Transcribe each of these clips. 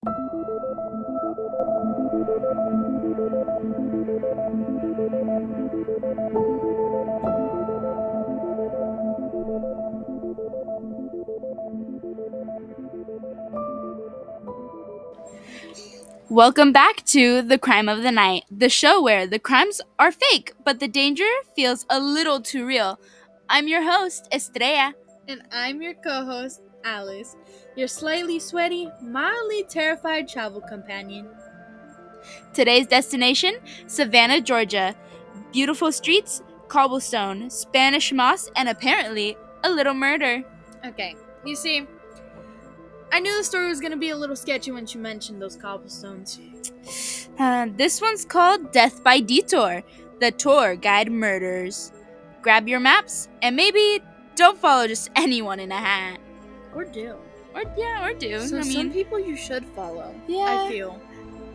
Welcome back to The Crime of the Night, the show where the crimes are fake, but the danger feels a little too real. I'm your host, Estrella. And I'm your co-host, Alice, your slightly sweaty, mildly terrified travel companion. Today's destination, Savannah, Georgia. Beautiful streets, cobblestone, Spanish moss, and apparently a little murder. Okay, you see, I knew the story was going to be a little sketchy when she mentioned those cobblestones. This one's called Death by Detour, the tour guide murders. Grab your maps and maybe don't follow just anyone in a hat. Or do. Or do. So some people you should follow, Yeah. I feel.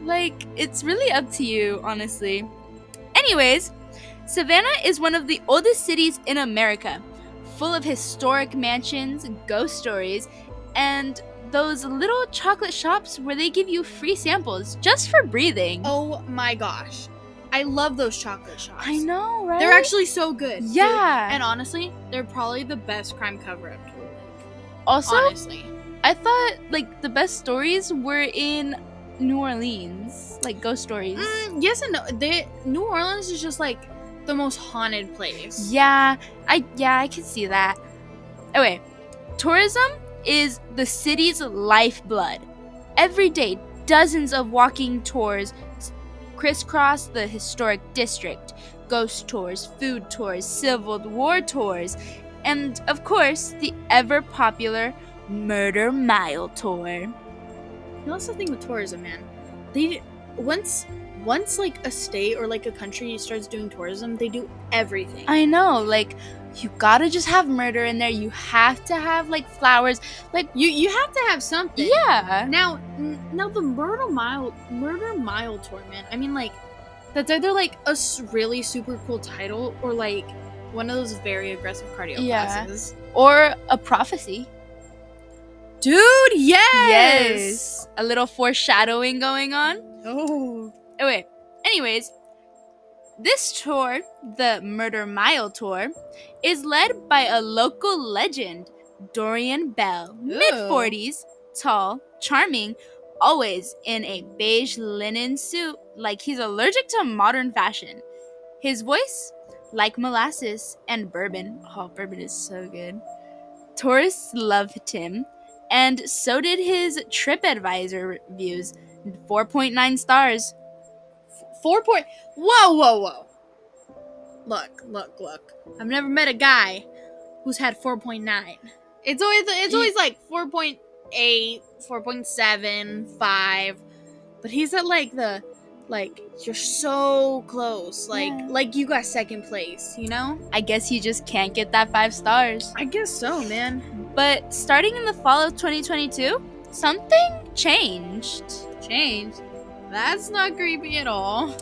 Like, it's really up to you, honestly. Anyways, Savannah is one of the oldest cities in America, full of historic mansions, ghost stories, and those little chocolate shops where they give you free samples just for breathing. Oh my gosh. I love those chocolate shops. I know, right? They're actually so good. Yeah. And honestly, they're probably the best crime cover-up to a lake. Also, Honestly. I thought, like, the best stories were in New Orleans, like ghost stories. Yes and no. New Orleans is just like the most haunted place. Yeah, I can see that. Anyway, tourism is the city's lifeblood. Every day, dozens of walking tours crisscross the historic district. Ghost tours, food tours, Civil War tours, and of course, the ever popular Murder Mile tour. You know, that's the thing with tourism, man. They once like a state or like a country starts doing tourism, they do everything. I know, like, you gotta just have murder in there. You have to have, like, flowers. Like, you have to have something. yeah. Now the Murder Mile tour, man. I mean, like, that's either like a really super cool title or like one of those very aggressive cardio classes. Or a prophecy. Dude, yes. A little foreshadowing going on. Oh. Anyway, anyways, this tour, the Murder Mile tour, is led by a local legend, Dorian Bell, mid-40s, tall, charming, always in a beige linen suit like he's allergic to modern fashion. His voice, like molasses and bourbon. Oh, bourbon is so good. Tourists loved him, and so did his TripAdvisor reviews, 4.9 stars. 4 point. Whoa. Look. I've never met a guy who's had 4.9. It's always like 4.8, 4.7, 5. But he's at like you're so close. Like you got second place, you know? I guess you just can't get that 5 stars. I guess so, man. But starting in the fall of 2022, something changed. Changed? That's not creepy at all.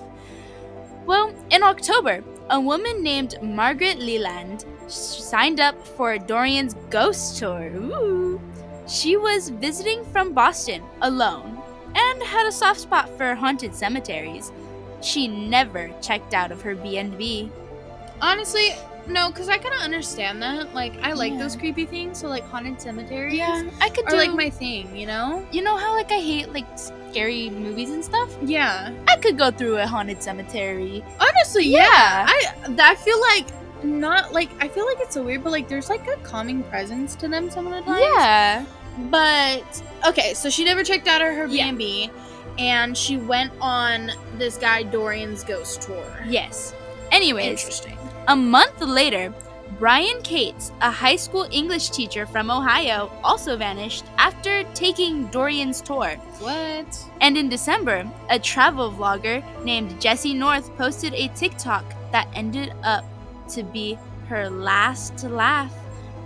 Well, in October, a woman named Margaret Leland signed up for Dorian's ghost tour. Ooh. She was visiting from Boston alone and had a soft spot for haunted cemeteries. She never checked out of her B&B. Honestly, no, because I kind of understand that. Like, I like those creepy things, so like haunted cemeteries I could are like my thing, you know? You know how, like, I hate, like, scary movies and stuff? Yeah. I could go through a haunted cemetery. Honestly, Yeah. I feel like not like I feel like it's so weird, but like there's like a calming presence to them some of the time. Yeah. But okay, so she never checked out her B&B, and she went on this guy Dorian's ghost tour. Yes. Anyways, Interesting. a month later, Brian Cates, a high school English teacher from Ohio, also vanished after taking Dorian's tour. What? And in December, a travel vlogger named Jessie North posted a TikTok that ended up to be her last laugh.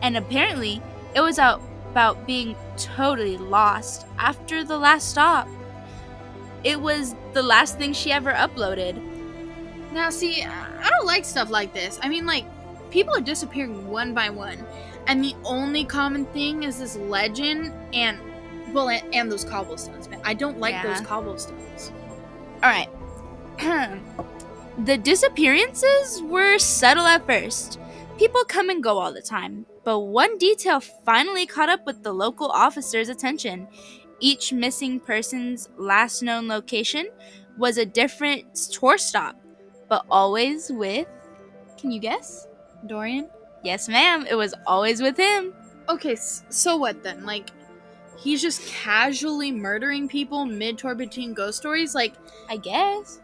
And apparently, it was about being totally lost after the last stop. It was the last thing she ever uploaded. Now, see, I don't like stuff like this. I mean, like, people are disappearing one by one, and the only common thing is this legend, and Well, and those cobblestones, man. I don't like those Yeah. cobblestones. All right. The disappearances were subtle at first. People come and go all the time. But one detail finally caught up with the local officers' attention. Each missing person's last known location was a different tour stop, but always with. Can you guess? Dorian? Yes, ma'am. It was always with him. Okay, so what then? Like, he's just casually murdering people mid-tour between ghost stories? Like, I guess.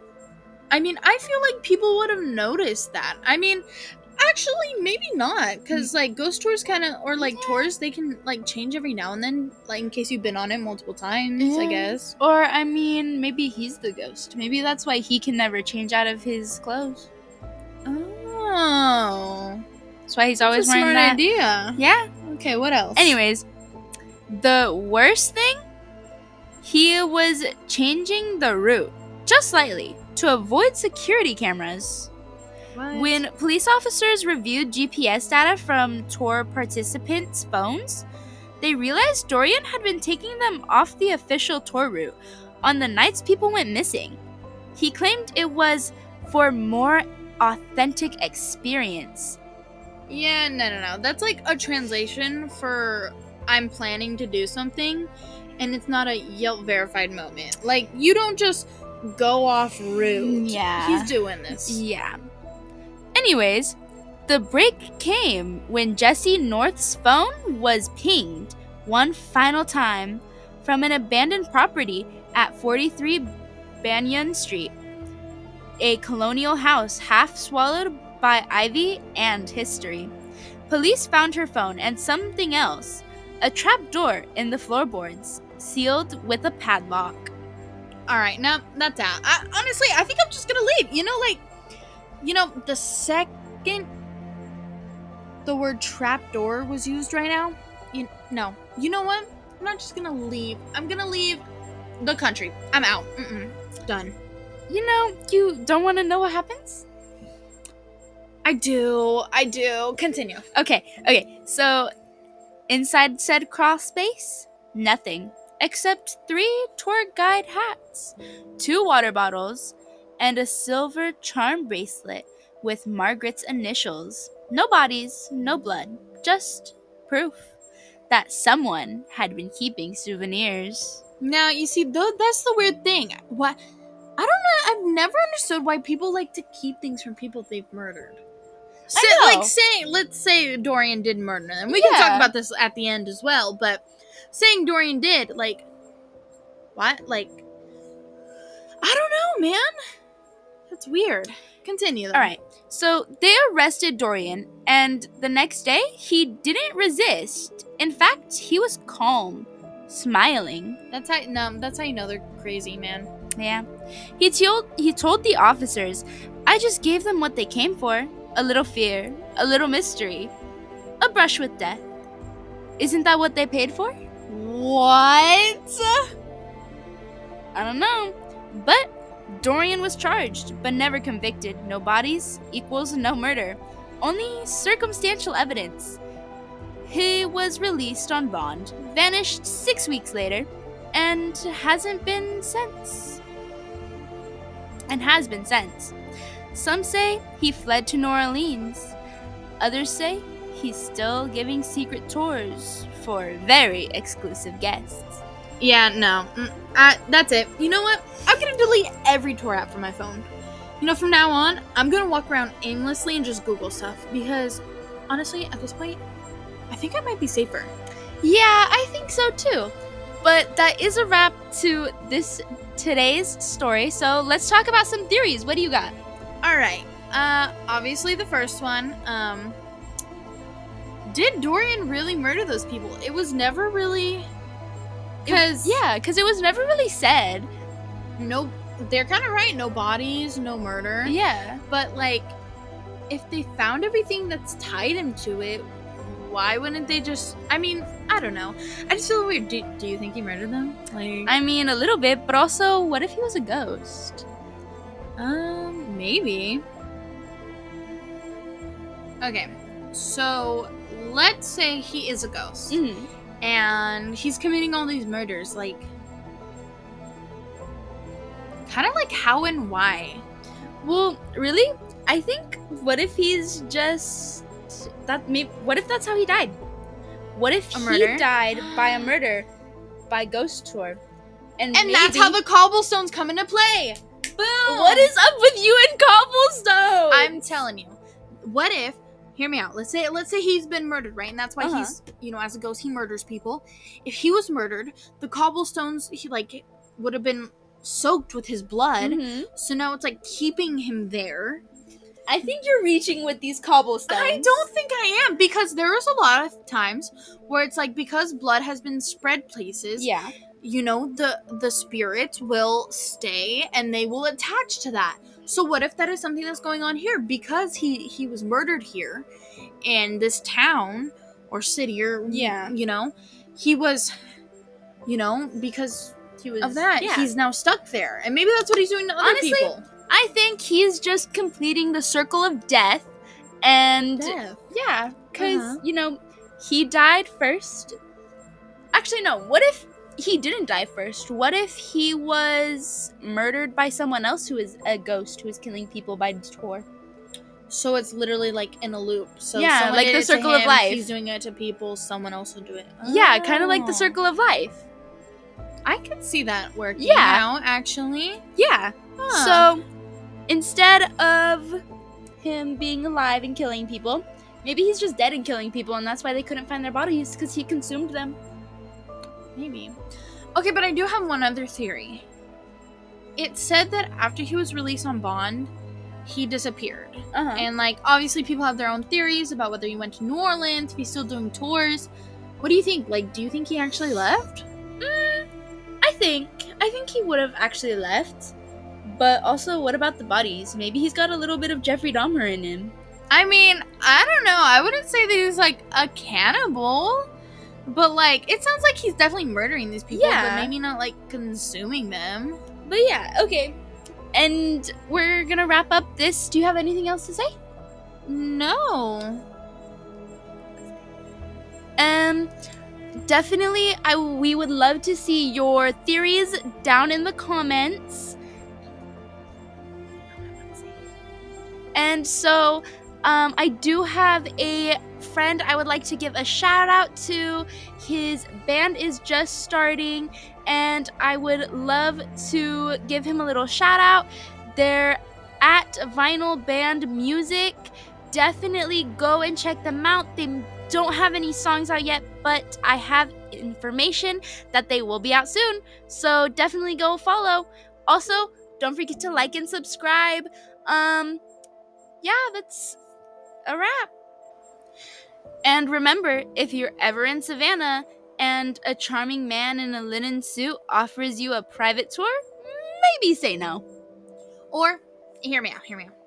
I mean, I feel like people would have noticed that. I mean, actually, maybe not. Because, like, ghost tours kind of, or, like, tours, they can, like, change every now and then. Like, in case you've been on it multiple times, I guess. Or, I mean, maybe he's the ghost. Maybe that's why he can never change out of his clothes. Oh. That's why he's always That's a wearing smart that. idea. Yeah. Okay, what else? Anyways, the worst thing, he was changing the route just slightly to avoid security cameras. What? When police officers reviewed GPS data from tour participants' phones, they realized Dorian had been taking them off the official tour route on the nights people went missing. He claimed it was for more authentic experience. Yeah, no. That's like a translation for I'm planning to do something, and it's not a Yelp verified moment. Like, you don't just go off route. Yeah. He's doing this. Yeah. Anyways, the break came when Jesse North's phone was pinged one final time from an abandoned property at 43 Banyan Street, a colonial house half swallowed by ivy and history. Police found her phone and something else, a trap door in the floorboards, sealed with a padlock. Alright, no, that's out. Honestly, I think I'm just gonna leave. The second the word trapdoor was used right now, no. You know what? I'm not just gonna leave. I'm gonna leave the country. I'm out. Done. You don't want to know what happens? I do. Continue. Okay. So, inside said crawl space, nothing except 3 tour guide hats, 2 water bottles, and a silver charm bracelet with Margaret's initials. No bodies, no blood, just proof that someone had been keeping souvenirs. Now, you see, that's the weird thing. What? I don't know. I've never understood why people like to keep things from people they've murdered. I know. Let's say Dorian did murder them. We can talk about this at the end as well, but saying Dorian did, like, what? Like, I don't know, man. That's weird. Continue, though. Alright, so they arrested Dorian, and the next day, he didn't resist. In fact, he was calm, smiling. That's how you know they're crazy, man. Yeah. He told the officers, I just gave them what they came for. A little fear, a little mystery, a brush with death. Isn't that what they paid for? What? I don't know. But Dorian was charged, but never convicted. No bodies equals no murder. Only circumstantial evidence. He was released on bond, vanished 6 weeks later, and has been since. Some say he fled to New Orleans. Others say he's still giving secret tours for very exclusive guests. Yeah, no. That's it. You know what? I'm gonna delete every tour app from my phone. From now on, I'm gonna walk around aimlessly and just Google stuff because, honestly, at this point, I think I might be safer. Yeah, I think so too. But that is a wrap to today's story. So let's talk about some theories. What do you got? All right. Obviously the first one. Did Dorian really murder those people? It was never really. Because it was never really said. No, they're kind of right. No bodies, no murder. Yeah. But like, if they found everything that's tied him to it, why wouldn't they just? I mean, I don't know. I just feel weird. Do you think he murdered them? Like, I mean, a little bit, but also, what if he was a ghost? Maybe. Okay, so let's say he is a ghost. Mm-hmm. and he's committing all these murders. Like, kind of like how and why. Well, really? I think, what if he's just that? Maybe, what if that's how he died? What if A he murder? died by a murder, by ghost tour, And that's how the cobblestones come into play. Boom! What is up with you and cobblestone? I'm telling you. What if? Hear me out. Let's say he's been murdered, right? And that's why he's, as a ghost, he murders people. If he was murdered, the cobblestones would have been soaked with his blood. Mm-hmm. So now it's like keeping him there. I think you're reaching with these cobblestones. I don't think I am, because there is a lot of times where it's like, because blood has been spread places. Yeah. The spirits will stay and they will attach to that. So what if that is something that's going on here? Because he was murdered here in this town or city, or he was, because He was of that, he's now stuck there, and maybe that's what he's doing to other Honestly, people. I think he's just completing the circle of death, and Death. yeah, because he died first. Actually, no. What if he didn't die first? What if he was murdered by someone else who is a ghost who is killing people by Detour? So it's literally like in a loop. So yeah, someone like did the it to circle of him, life. He's doing it to people. Someone else will do it. Yeah, kind of like the Oh. circle of life. I could see that working Yeah. out, actually. Yeah. Huh. So instead of him being alive and killing people, maybe he's just dead and killing people, and that's why they couldn't find their bodies, because he consumed them. Maybe. Okay, but I do have one other theory. It said that after he was released on bond, he disappeared. And, obviously people have their own theories about whether he went to New Orleans, if he's still doing tours. What do you think? Do you think he actually left? I think he would have actually left. But also, what about the bodies? Maybe he's got a little bit of Jeffrey Dahmer in him. I mean, I don't know. I wouldn't say that he's, a cannibal. But, it sounds like he's definitely murdering these people. Yeah. But maybe not, consuming them. But yeah, okay. And we're gonna wrap up this. Do you have anything else to say? No. Definitely, we would love to see your theories down in the comments. And so, I do have a friend I would like to give a shout out to. His band is just starting, and I would love to give him a little shout out. They're at Vinyl Band Music. Definitely go and check them out. They don't have any songs out yet, but I have information that they will be out soon. So definitely go follow. Also, don't forget to like and subscribe. Yeah, that's a wrap. And remember, if you're ever in Savannah and a charming man in a linen suit offers you a private tour, maybe say no. Or, hear me out.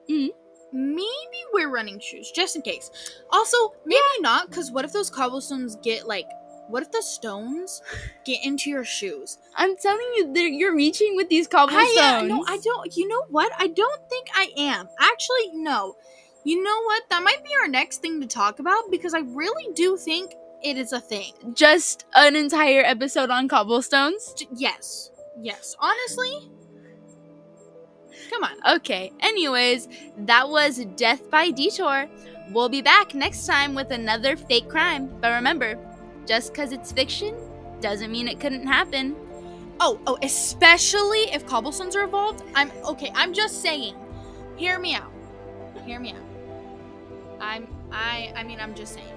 Mhm. Maybe wear running shoes, just in case. Also, maybe not, because what if those cobblestones get, what if the stones get into your shoes? I'm telling you, you're reaching with these cobblestones. No, I don't. You know what? I don't think I am. Actually, no. You know what? That might be our next thing to talk about, because I really do think it is a thing. Just an entire episode on cobblestones? Yes. Honestly. Come on. Okay, anyways, that was Death by Detour. We'll be back next time with another fake crime. But remember, just because it's fiction doesn't mean it couldn't happen. Oh, especially if cobblestones are involved. I'm just saying. Hear me out. I'm just saying.